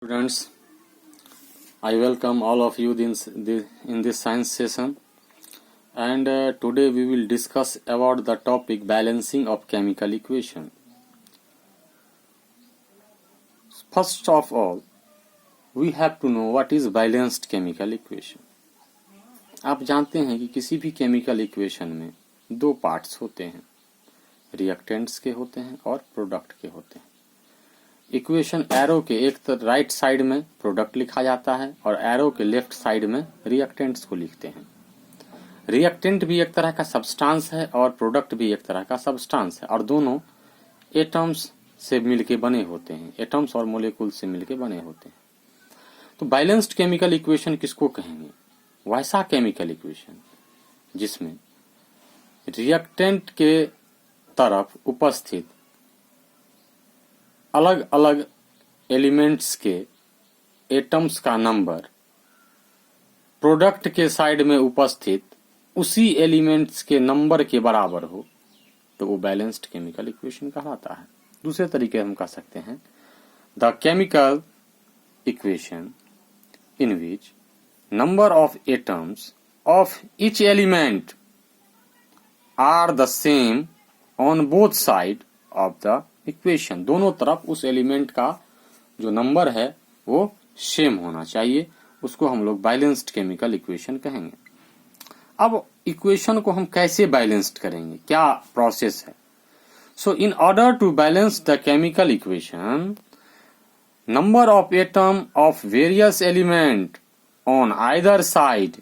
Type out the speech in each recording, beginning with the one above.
Students, I welcome all of you in this science session, and today we will discuss about the topic balancing of chemical equation. First of all, we have to know what is balanced chemical equation. आप जानते हैं कि किसी भी chemical equation में दो parts होते हैं, रिएक्टेंट्स के होते हैं और प्रोडक्ट के होते हैं। इक्वेशन एरो के एक राइट साइड में प्रोडक्ट लिखा जाता है और एरो के लेफ्ट साइड में रिएक्टेंट्स को लिखते हैं। रिएक्टेंट भी एक तरह का सब्सटेंस है और प्रोडक्ट भी एक तरह का सब्सटेंस है और दोनों एटम्स से मिलके बने होते हैं, एटम्स और मोलेकुल से मिलके बने होते हैं। तो बैलेंस्ड केमिकल इक्वेशन किसको कहेंगे? वैसा केमिकल इक्वेशन जिसमें रिएक्टेंट के तरफ उपस्थित अलग अलग एलिमेंट्स के एटम्स का नंबर प्रोडक्ट के साइड में उपस्थित उसी एलिमेंट्स के नंबर के बराबर हो, तो वो बैलेंस्ड केमिकल इक्वेशन कहलाता है। दूसरे तरीके हम कह सकते हैं the chemical equation in which number of atoms of each element are the same on both side of the equation. दोनों तरफ उस एलिमेंट का जो नंबर है वो सेम होना चाहिए, उसको हम लोग बैलेंस्ड केमिकल इक्वेशन कहेंगे। अब इक्वेशन को हम कैसे बैलेंस्ड करेंगे, क्या प्रोसेस है? So in order to balance the chemical equation, number of atom of various element on either side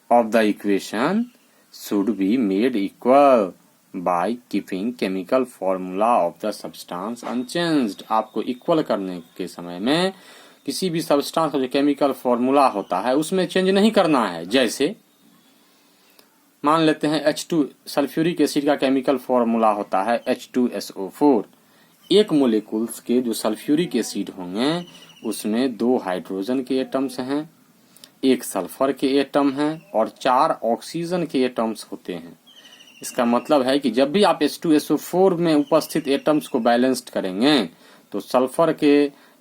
of the equation should be made equal by keeping chemical formula of the substance unchanged। आपको equal करने के समय में किसी भी substance का जो chemical formula होता है उसमें चेंज नहीं करना है। जैसे मान लेते हैं H2 सल्फ्यूरिक एसिड का केमिकल फॉर्मूला होता है H2SO4। एक मोलेकुल्स के जो सल्फ्यूरिक एसिड होंगे उसमें 2 हाइड्रोजन के एटम्स हैं, 1 सल्फर के एटम हैं और 4 ऑक्सीजन के एटम्स होते हैं। इसका मतलब है कि जब भी आप H2SO4 में उपस्थित एटम्स को बैलेंस्ड करेंगे तो सल्फर के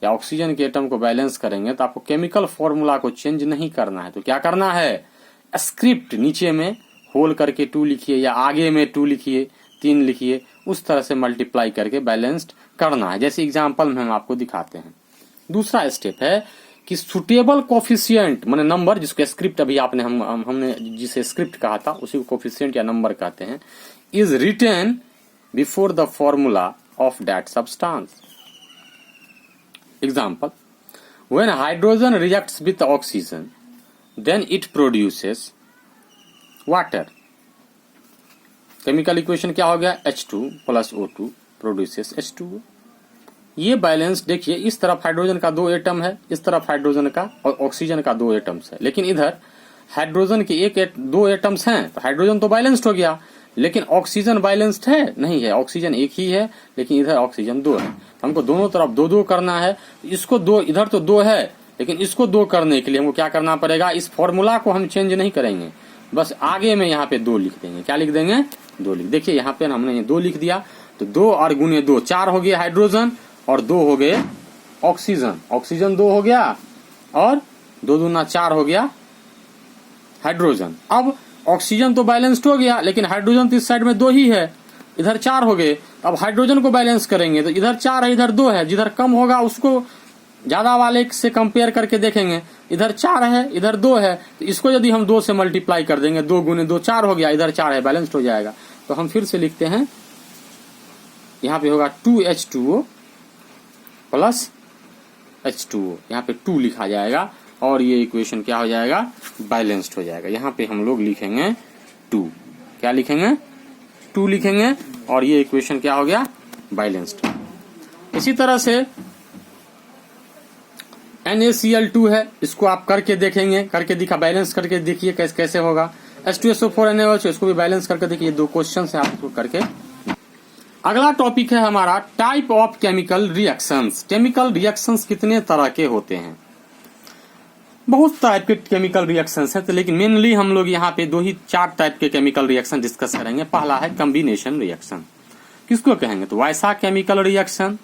या ऑक्सीजन के एटम को बैलेंस करेंगे तो आपको केमिकल फॉर्मूला को चेंज नहीं करना है। तो क्या करना है? स्क्रिप्ट नीचे में होल करके 2 लिखिए या आगे में 2 लिखिए, 3 लिखिए, उस तरह से मल्टीप्लाई करके बैलेंस्ड करना है। जैसे एग्जाम्पल में हम आपको दिखाते हैं। दूसरा स्टेप है कि सुटेबल कोफिशिएंट माने नंबर, जिसको स्क्रिप्ट अभी आपने हमने जिसे स्क्रिप्ट कहा था उसी को कोफिशिएंट या नंबर कहते हैं, is written before the formula of that substance. Example, when hydrogen reacts with oxygen then it produces water. Chemical equation क्या हो गया? H2 + O2 produces H2O। ये बैलेंस देखिए, इस तरफ हाइड्रोजन का 2 एटम है, इस तरफ हाइड्रोजन का और ऑक्सीजन का 2 एटम्स है, लेकिन इधर हाइड्रोजन के 2 एटम्स हैं तो हाइड्रोजन तो बैलेंस्ड हो गया, लेकिन ऑक्सीजन बैलेंस्ड है नहीं है। ऑक्सीजन एक ही है लेकिन इधर ऑक्सीजन 2 है। हमको दोनों तरफ 2-2 करना है। इसको 2, इधर तो 2 है लेकिन इसको 2 करने के लिए हमको क्या करना पड़ेगा? इस फॉर्मूला को हम चेंज नहीं करेंगे, बस आगे में यहाँ पे 2 लिख देंगे। क्या लिख देंगे? 2 लिख। देखिए यहाँ पे हमने 2 लिख दिया तो 2 और गुने 2 4 हो गए हाइड्रोजन और 2 हो गए ऑक्सीजन। ऑक्सीजन 2 हो गया और 2 दूना 4 हो गया हाइड्रोजन। अब ऑक्सीजन तो बैलेंस्ड हो गया लेकिन हाइड्रोजन तो इस साइड में 2 ही है, इधर 4 हो गए। अब हाइड्रोजन को बैलेंस करेंगे तो इधर 4 है इधर 2 है, जिधर कम होगा उसको ज्यादा वाले से कंपेयर करके देखेंगे। इधर 4 है इधर 2 है तो इसको यदि हम 2 से मल्टीप्लाई कर देंगे, 2 गुने 2 4 हो गया, इधर 4 है, बैलेंस्ड हो जाएगा। तो हम फिर से लिखते हैं, यहाँ पे होगा 2H2O + H2O, यहाँ पे 2 लिखा जाएगा और ये इक्वेशन क्या हो जाएगा? बैलेंस्ड हो जाएगा। यहाँ पे हम लोग लिखेंगे 2। क्या लिखेंगे? 2 लिखेंगे और ये इक्वेशन क्या हो गया? बैलेंस्ड। इसी तरह से NaCl2 है, इसको आप करके देखेंगे, करके दिखा, बैलेंस करके देखिए कैसे होगा। H2SO4 NaOH, इसको भी बैलेंस करके देखिए। 2 क्वेश्चन है, आप इसको करके। अगला टॉपिक है हमारा type of chemical reactions. Chemical reactions कितने तरह के होते हैं? बहुत टाइप के केमिकल रिएक्शंस हैं, तो लेकिन मेनली हम लोग यहाँ पे 4 टाइप के केमिकल रिएक्शन डिस्कस करेंगे। पहला है कॉम्बिनेशन रिएक्शन। किसको कहेंगे? तो वैसा केमिकल रिएक्शन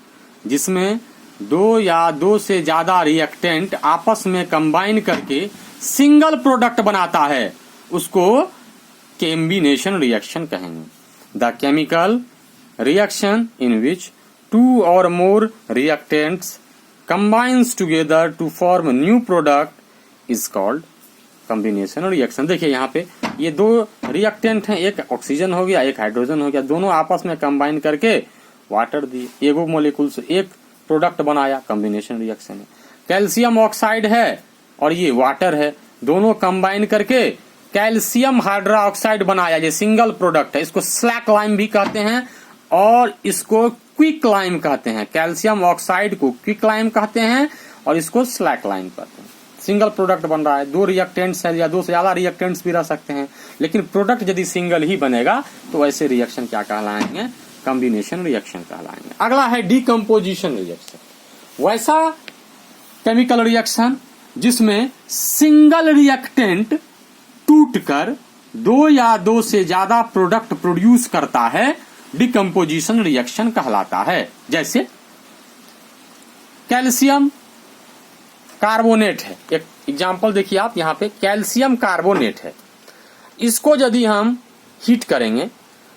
जिसमें दो या दो से ज्यादा रिएक्टेंट आपस में कंबाइन करके सिंगल प्रोडक्ट बनाता है, उसको कॉम्बिनेशन रिएक्शन कहेंगे। The chemical reaction in which 2 or more reactants combines together to form a new product is called combination reaction. देखिए यहाँ पे ये दो रिएक्टेंट हैं, एक ऑक्सीजन हो गया एक हाइड्रोजन हो गया, दोनों आपस में कंबाइन करके वाटर दिए, एगो मोलिकुल से एक प्रोडक्ट बनाया, कॉम्बिनेशन रिएक्शन है। कैल्शियम ऑक्साइड है और ये वाटर है, दोनों कंबाइन करके कैल्शियम हाइड्रोक्साइड बनाया, ये सिंगल प्रोडक्ट है। इसको स्लैक लाइम भी कहते हैं और इसको क्विक लाइम कहते हैं। कैल्शियम ऑक्साइड को क्विक लाइम कहते हैं और इसको स्लैक लाइम कहते हैं। सिंगल प्रोडक्ट बन रहा है, दो रिएक्टेंट्स है या दो से ज्यादा रिएक्टेंट्स भी रह सकते हैं, लेकिन प्रोडक्ट यदि सिंगल ही बनेगा तो ऐसे रिएक्शन क्या कहलाएंगे? कॉम्बिनेशन रिएक्शन कहलाएंगे। अगला है डीकम्पोजिशन रिएक्शन। वैसा केमिकल रिएक्शन जिसमें सिंगल रिएक्टेंट टूटकर दो या दो से ज्यादा प्रोडक्ट प्रोड्यूस करता है, डीकम्पोजिशन रिएक्शन कहलाता है। जैसे कैल्शियम कार्बोनेट है, एक एग्जांपल देखिए आप यहाँ पे, कैल्शियम कार्बोनेट है, इसको यदि हम हीट करेंगे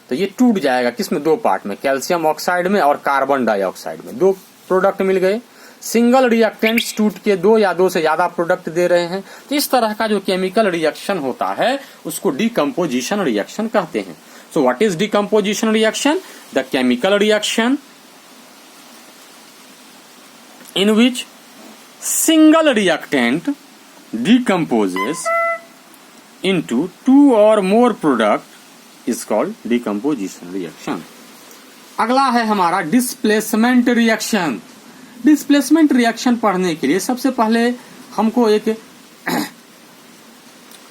तो ये टूट जाएगा। किसमें? दो पार्ट में, कैल्शियम ऑक्साइड में और कार्बन डाइऑक्साइड में। दो प्रोडक्ट मिल गए, सिंगल रिएक्टेंट्स टूट के दो या दो से ज्यादा प्रोडक्ट दे रहे हैं। तो इस तरह का जो केमिकल रिएक्शन होता है उसको डीकम्पोजिशन रिएक्शन कहते हैं। So what is decomposition reaction? The chemical reaction in which single reactant decomposes into 2 or more product is called decomposition reaction. अगला है हमारा डिस्प्लेसमेंट रिएक्शन। डिस्प्लेसमेंट रिएक्शन पढ़ने के लिए सबसे पहले हमको एक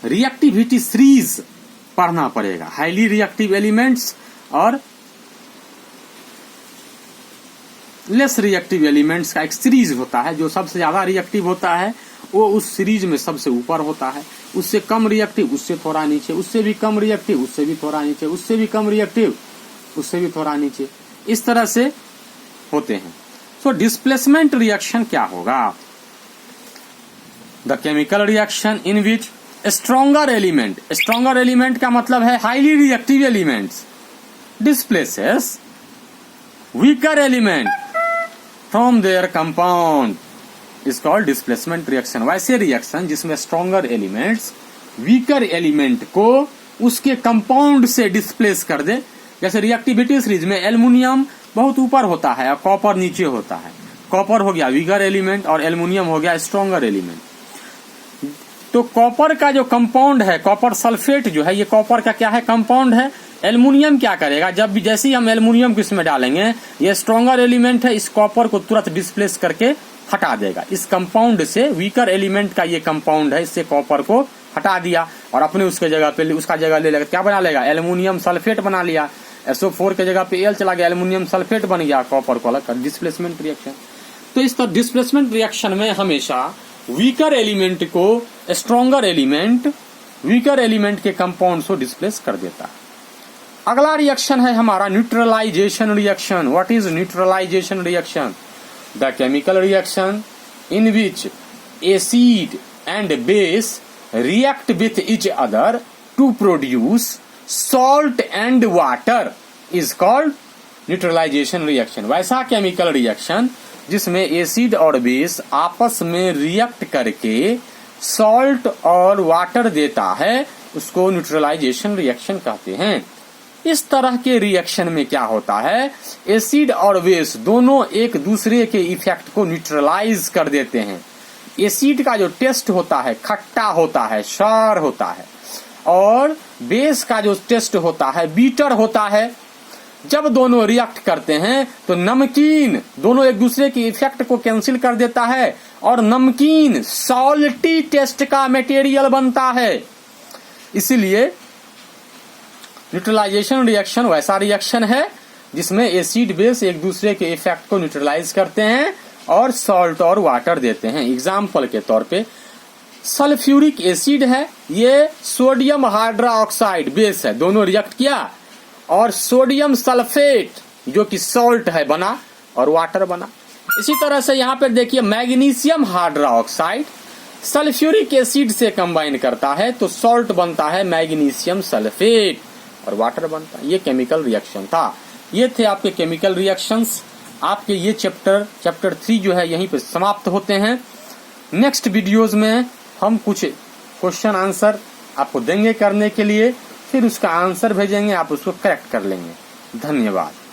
रिएक्टिविटी सीरीज पढ़ना पड़ेगा। हाईली रिएक्टिव एलिमेंट्स और लेस रिएक्टिव एलिमेंट्स का एक सीरीज होता है। जो सबसे ज्यादा रिएक्टिव होता है वो उस सीरीज में सबसे ऊपर होता है, उससे कम रिएक्टिव उससे थोड़ा नीचे, उससे भी कम रिएक्टिव उससे भी थोड़ा नीचे, उससे भी कम रिएक्टिव उससे भी थोड़ा नीचे, इस तरह से होते हैं। सो डिस्प्लेसमेंट रिएक्शन क्या होगा? The chemical reaction in which stronger element का मतलब है highly reactive elements displaces weaker element from there compound is called displacement reaction. वैसे रिएक्शन जिसमें स्ट्रॉन्गर एलिमेंट्स वीकर एलिमेंट को उसके कंपाउंड से डिस्प्लेस कर दे। जैसे रिएक्टिविटी सीरीज में एल्युमिनियम बहुत ऊपर होता है और कॉपर नीचे होता है। कॉपर हो गया वीकर एलिमेंट और एल्युमिनियम हो गया स्ट्रॉन्गर एलिमेंट। तो कॉपर का जो कंपाउंड है, कॉपर सल्फेट जो है, ये कॉपर का क्या है? कंपाउंड है। एल्युमिनियम क्या करेगा? जब भी जैसे ही हम एल्युमिनियम को इसमें डालेंगे, ये स्ट्रॉन्गर एलिमेंट है, इस कॉपर को तुरंत डिस्प्लेस करके हटा देगा। इस कंपाउंड से, वीकर एलिमेंट का ये कंपाउंड है, इससे कॉपर को हटा दिया और अपने उसके जगह पे उसका जगह ले लेगा। क्या बना लेगा? एल्युमिनियम सल्फेट बना लिया। SO4 के जगह पे एल चला गया, एल्युमिनियम सल्फेट बन गया, कॉपर को अलग कर, डिस्प्लेसमेंट रिएक्शन। तो इस तरह डिस्प्लेसमेंट रिएक्शन में हमेशा वीकर एलिमेंट को स्ट्रॉन्गर एलिमेंट वीकर एलिमेंट के कंपाउंड को डिस्प्लेस कर देता है। अगला रिएक्शन है हमारा neutralisation reaction. What is neutralisation reaction? The chemical reaction in which acid and base react with each other to produce salt and water is called neutralisation reaction. वैसा chemical reaction जिसमें acid और base आपस में react करके salt और water देता है, उसको न्यूट्रलाइजेशन रिएक्शन कहते हैं। इस तरह के रिएक्शन में क्या होता है? एसिड और बेस दोनों एक दूसरे के इफेक्ट को न्यूट्रलाइज कर देते हैं। एसिड का जो टेस्ट होता है खट्टा होता है, शार होता है, और बेस का जो टेस्ट होता है बीटर होता है। जब दोनों रिएक्ट करते हैं तो नमकीन, दोनों एक दूसरे की इफेक्ट को कैंसिल कर देता है और नमकीन सॉल्टी टेस्ट का मटेरियल बनता है। इसीलिए न्यूट्रलाइजेशन रिएक्शन वैसा रिएक्शन है जिसमें एसिड बेस एक दूसरे के इफेक्ट को न्यूट्रलाइज करते हैं और सॉल्ट और वाटर देते हैं। एग्जाम्पल के तौर पे सल्फ्यूरिक एसिड है, ये सोडियम हाइड्रोक्साइड बेस है, दोनों रिएक्ट किया और सोडियम सल्फेट जो कि सॉल्ट है बना और वाटर बना। इसी तरह से यहाँ पे देखिए मैग्नीशियम हाइड्रोक्साइड सल्फ्यूरिक एसिड से कंबाइन करता है तो सॉल्ट बनता है मैग्नीशियम सल्फेट और वाटर बनता है। ये केमिकल रिएक्शन था। ये थे आपके केमिकल रिएक्शंस। आपके ये चैप्टर 3 जो है यहीं पे समाप्त होते हैं। नेक्स्ट वीडियोज में हम कुछ क्वेश्चन आंसर आपको देंगे करने के लिए, फिर उसका आंसर भेजेंगे, आप उसको करेक्ट कर लेंगे। धन्यवाद।